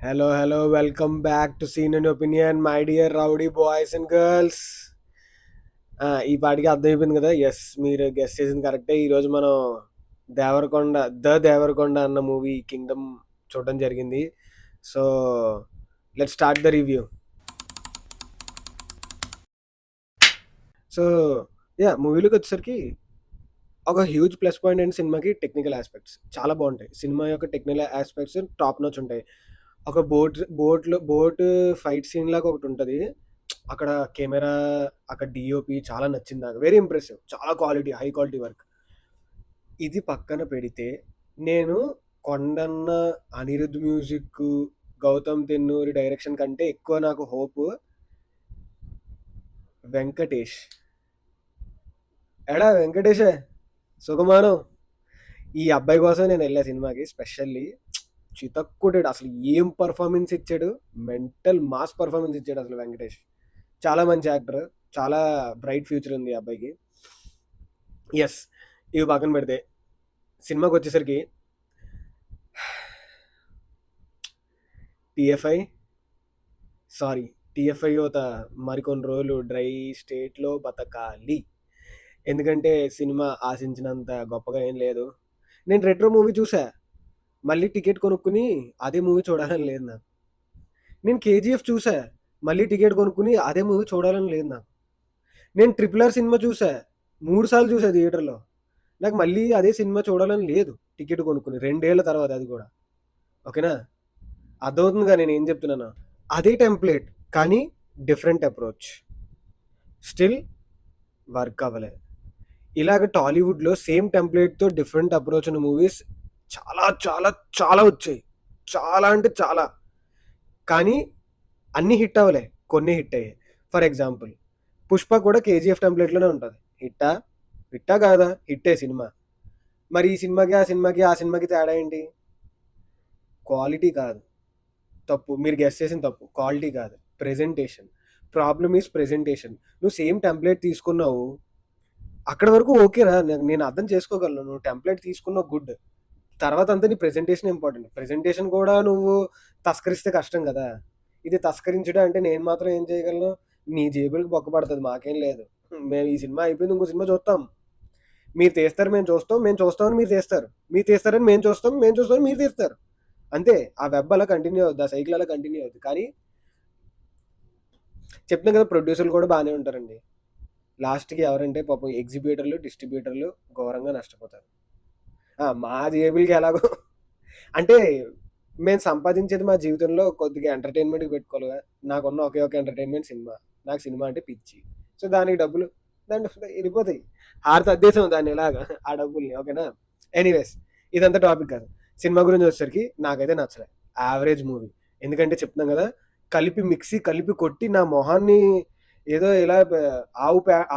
Hello, welcome back to Scene and Opinion, my dear rowdy boys and girls. ఈ పాటికి అర్థమైపోయింది కదా. Yes, మీరు గెస్ చేసింది కరెక్టే. ఈరోజు మనం దేవరకొండ దేవరకొండ అన్న మూవీ కింగ్డమ్ చూడడం జరిగింది. So let start the review. So మూవీలోకి వచ్చేసరికి ఒక హ్యూజ్ ప్లస్ పాయింట్ అండ్ సినిమాకి టెక్నికల్ ఆస్పెక్ట్స్ చాలా బాగుంటాయి. సినిమా యొక్క టెక్నికల్ ఆస్పెక్ట్స్ టాప్ నోచ్ ఉంటాయి. ఒక బోట్ ఫైట్ సీన్ లాగా ఒకటి ఉంటుంది. అక్కడ కెమెరా, అక్కడ డిఓపి చాలా నచ్చింది నాకు. వెరీ ఇంప్రెసివ్, చాలా క్వాలిటీ, హై క్వాలిటీ వర్క్. ఇది పక్కన పెడితే నేను కొండన్న, అనిరుద్ మ్యూజిక్, గౌతమ్ తెన్నూరి డైరెక్షన్ కంటే ఎక్కువ నాకు హోప్ వెంకటేష్. ఎడా వెంకటేషే సుఖమానం. ఈ అబ్బాయి కోసం నేను వెళ్ళా సినిమాకి స్పెషల్లీ. చితక్కుడాడు అసలు. ఏం పర్ఫార్మెన్స్ ఇచ్చాడు, మెంటల్ మాస్ పర్ఫార్మెన్స్ ఇచ్చాడు అసలు వెంకటేష్. చాలా మంచి యాక్టర్, చాలా బ్రైట్ ఫ్యూచర్ ఉంది ఈ అబ్బాయికి. ఎస్, ఇవి పక్కన పెడితే సినిమాకి వచ్చేసరికి టీఎఫ్ఐ టీఎఫ్ఐ యువత మరికొన్ని రోజులు డ్రై స్టేట్లో బతకాలి. ఎందుకంటే సినిమా ఆశించినంత గొప్పగా ఏం లేదు. నేను రెట్రో మూవీ చూసా, మళ్ళీ టికెట్ కొనుక్కుని అదే మూవీ చూడాలని లేదు నాకు. నేను కేజీఎఫ్ చూసా, మళ్ళీ టికెట్ కొనుక్కుని అదే మూవీ చూడాలని లేదు నాకు. నేను RRR సినిమా చూసా, 3 సార్లు చూసా థియేటర్లో. నాకు మళ్ళీ అదే సినిమా చూడాలని లేదు టికెట్ కొనుక్కుని, 2 ఏళ్ల తర్వాత అది కూడా. ఓకేనా, అర్థమవుతుందిగా నేను ఏం చెప్తున్నాను. అదే టెంప్లెట్ కానీ డిఫరెంట్ అప్రోచ్, స్టిల్ వర్క్ అవ్వలే. ఇలాగ టాలీవుడ్లో సేమ్ టెంప్లెట్తో డిఫరెంట్ అప్రోచ్ ఉన్న మూవీస్ చాలా చాలా చాలా వచ్చాయి. చాలా అంటే చాలా. కానీ అన్నీ హిట్ అవ్వలే, కొన్ని హిట్ అయ్యాయి. ఫర్ ఎగ్జాంపుల్ పుష్ప కూడా కేజీఎఫ్ టెంప్లెట్లోనే ఉంటుంది. హిట్టా కాదా? హిట్టే సినిమా. మరి ఈ సినిమాకి ఆ సినిమాకి తేడా ఏంటి? క్వాలిటీ కాదు తప్పు, మీరు గెస్ చేసిన తప్పు. క్వాలిటీ కాదు, ప్రెజెంటేషన్. Problem is presentation. నువ్వు సేమ్ టెంప్లెట్ తీసుకున్నావు, అక్కడ వరకు ఓకేరా, నేను అర్థం చేసుకోగలను. నువ్వు టెంప్లెట్ తీసుకున్నావు, గుడ్. తర్వాత అంతా నీ ప్రెజెంటేషన్ ఇంపార్టెంట్. ప్రెజెంటేషన్ కూడా నువ్వు తస్కరిస్తే కష్టం కదా. ఇది తస్కరించడం అంటే నేను మాత్రం ఏం చేయగలను? నీ జేబులకు బొక్కపడుతుంది, మాకేం లేదు. మేము ఈ సినిమా అయిపోయింది, ఇంకో సినిమా చూస్తాం. మీరు తీస్తారు, మేము చూస్తామని మీరు తీస్తారు. మీరు తీస్తారని మేము చూస్తామని మీరు తీస్తారు. అంతే. ఆ వెబ్ అలా కంటిన్యూ అవుద్ది, ఆ సైకిల్ అలా కంటిన్యూ అవుద్ది. కానీ చెప్తున్నాం కదా, ప్రొడ్యూసర్లు కూడా బాగానే ఉంటారండి. లాస్ట్కి ఎవరంటే పాపం ఎగ్జిబ్యూటర్లు, డిస్ట్రిబ్యూటర్లు ఘోరంగా నష్టపోతారు. మా జేబులకి ఎలాగో అంటే మేము సంపాదించేది మా జీవితంలో కొద్దిగా ఎంటర్టైన్మెంట్కి పెట్టుకోవాలిగా. నాకున్న ఒకే ఒక ఎంటర్టైన్మెంట్ సినిమా. నాకు సినిమా అంటే పిచ్చి. సో దానికి డబ్బులు వెళ్ళిపోతాయి. తద్దేశం దాన్ని ఎలాగా ఆ డబ్బుల్ని. ఓకేనా, ఎనీవేస్ ఇదంతా టాపిక్ కాదు. సినిమా గురించి వచ్చేసరికి నాకైతే నచ్చలే. Average movie. ఎందుకంటే చెప్తున్నాం కదా, మిక్సీ కలిపి కొట్టి నా మొహాన్ని ఏదో ఇలా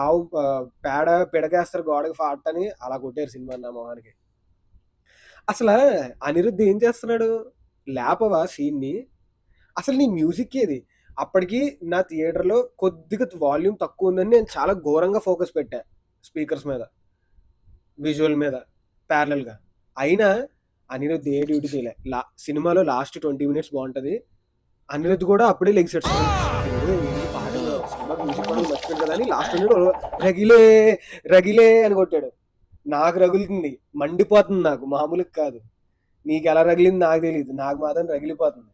ఆవు పేడ పిడకేస్తారు గోడకి ఫాటని అలా కొట్టారు సినిమా నా మొహానికి. అసలు అనిరుద్ధ్ ఏం చేస్తున్నాడు? లేపవా సీన్ని? అసలు నీ మ్యూజిక్ ఏది? అప్పటికి నా థియేటర్లో కొద్దిగా వాల్యూమ్ తక్కువ ఉందని నేను చాలా ఘోరంగా ఫోకస్ పెట్టా స్పీకర్స్ మీద, విజువల్ మీద ప్యారలల్గా. అయినా అనిరుద్ధ్ ఏ డ్యూటీ చేయలే. సినిమాలో లాస్ట్ 20 minutes బాగుంటుంది. అనిరుద్ధ్ కూడా అప్పుడే లెగ్సెట్స్ పాటలు, సినిమా మ్యూజిక్ పాటలు మర్చిపోయాడు కదా అని లాస్ట్ రగిలే రగిలే అని కొట్టాడు. నాకు రగులుతుంది, మండిపోతుంది నాకు, మామూలుగా కాదు. నీకు ఎలా రగిలింది నాకు తెలియదు, నాకు మాత్రం రగిలిపోతుంది.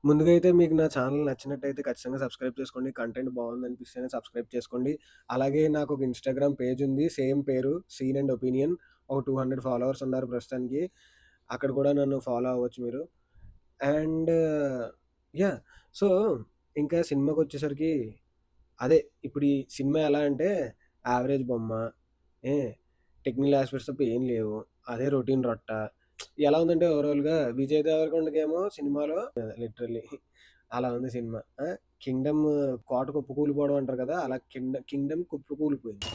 ముందుగా అయితే మీకు నా ఛానల్ నచ్చినట్టయితే ఖచ్చితంగా సబ్స్క్రైబ్ చేసుకోండి. కంటెంట్ బాగుంది అనిపిస్తేనే సబ్స్క్రైబ్ చేసుకోండి. అలాగే నాకు ఒక ఇన్స్టాగ్రామ్ పేజ్ ఉంది, సేమ్ పేరు, సీన్ అండ్ ఒపీనియన్. ఒక 200 followers ఉన్నారు ప్రస్తుతానికి. అక్కడ కూడా నన్ను ఫాలో అవ్వచ్చు మీరు. అండ్ సో ఇంకా సినిమాకి వచ్చేసరికి అదే. ఇప్పుడు ఈ సినిమా ఎలా అంటే యావరేజ్ బొమ్మ, ఏ టెక్నికల్ ఆస్పెక్ట్స్ తప్ప ఏం లేవు. అదే రొటీన్ రొట్ట. ఎలా ఉందంటే ఓవరాల్గా విజయ్ దేవరకొండకేమో సినిమాలో లిటరల్లీ అలా ఉంది సినిమా. కింగ్డమ్ కోట కుప్ప కూలిపోవడం అంటారు కదా, అలా కింగ్డమ్ కుప్ప కూలిపోయింది.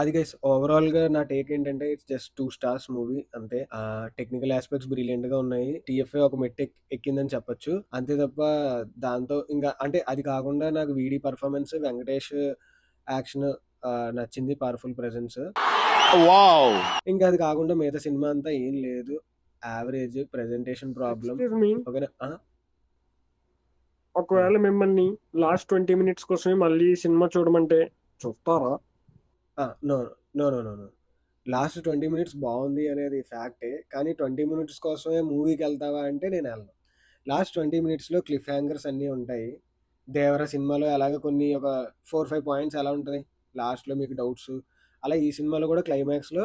అది గైస్, ఓవరాల్గా నా టేక్ ఏంటంటే ఇట్స్ జస్ట్ 2 stars మూవీ అంతే. టెక్నికల్ ఆస్పెక్ట్స్ బ్రిలియంట్గా ఉన్నాయి. టీఎఫ్ఐ ఒక మెట్టు ఎక్కిందని చెప్పొచ్చు, అంతే తప్ప దాంతో ఇంకా అంటే అది కాకుండా నాకు వీడి పర్ఫార్మెన్స్, వెంకటేష్ యాక్షన్ నచ్చింది 'పవర్‌ఫుల్ ప్రెజెన్స్'. వావ్! ఇంకా అది కాకుండా మిగతా సినిమా అంతా ఏం లేదు. Average presentation problem. Excuse me. ఓకేనా? ఒకవేళ మిమ్మల్ని లాస్ట్ 20 మినిట్స్ కోసమే మళ్ళీ సినిమా చూడమంటే చూస్తారా? No. No. No. No. No. Last 20 minutes బావుంది అనేది ఫ్యాక్టే. కానీ 20 మినిట్స్ కోసమే మూవీకెళ్తావా అంటే నేనెళ్ళను. లాస్ట్ 20 మినిట్స్‌లో క్లిఫ్ హ్యాంగర్స్ అన్నీ ఉంటాయి. 'దేవర' సినిమాలో ఎలాగో కొన్ని ఒక 4, 5 పాయింట్స్ ఎలా ఉంటది. లాస్ట్‌లో మీకు డౌట్స్. అలా ఈ సినిమాలో కూడా క్లైమాక్స్‌లో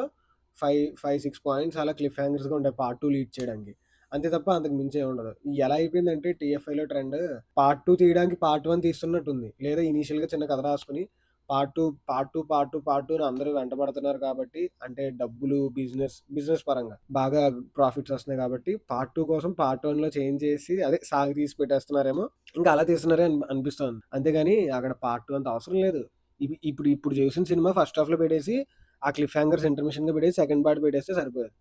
5, 6 పాయింట్స్ అలా క్లిఫ్ హ్యాంగర్స్‌గా ఉంటాయి పార్ట్ 2 లీడ్ చేయడానికి. అంతే తప్ప అంతకు మించి ఏముండదు. ఎలా అయిపోయిందంటే టీఎఫ్ఐలో ట్రెండ్ పార్ట్ 2 తీయడానికి పార్ట్ 1 తీస్తున్నట్టుంది. లేదా ఇనీషియల్‌గా చిన్న కథ రాసుకొని పార్ట్ 2, పార్ట్ 2, పార్ట్ 2, పార్ట్ 2 అని అందరూ వెంటబడుతున్నారు కాబట్టి, అంటే డబ్బులు, బిజినెస్ పరంగా బాగా ప్రాఫిట్స్ వస్తున్నాయి కాబట్టి పార్ట్ 2 కోసం పార్ట్ 1లో చేంజ్ చేసి అదే సాగదీసి పెట్టేస్తున్నారేమో. ఇంకా అలా తీస్తున్నారే అనిపిస్తోంది. అంతేగాని అక్కడ పార్ట్ 2 అంత అవసరం లేదు. ఇప్పుడు చేసిన సినిమా ఫస్ట్ హాఫ్‌లో పెట్టేసి ఆ క్లిఫ్ హ్యాంగర్స్ ఇంటర్మిషన్‌గా పెట్టేసి సెకండ్ పార్ట్ పెట్టేస్తే సరిపోయేది.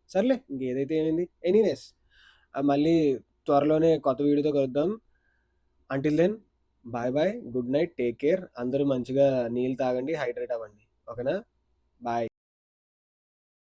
సర్లే ఇంకేదైతే ఏమైంది. ఎనీవేస్ మళ్ళీ త్వరలోనే కొత్త వీడియోతో కలుద్దాం. Until then bye bye. Good night. Take care. అందరూ మంచిగా నీళ్ళు తాగండి. హైడ్రేట్ అవ్వండి. ఓకేనా? బాయ్.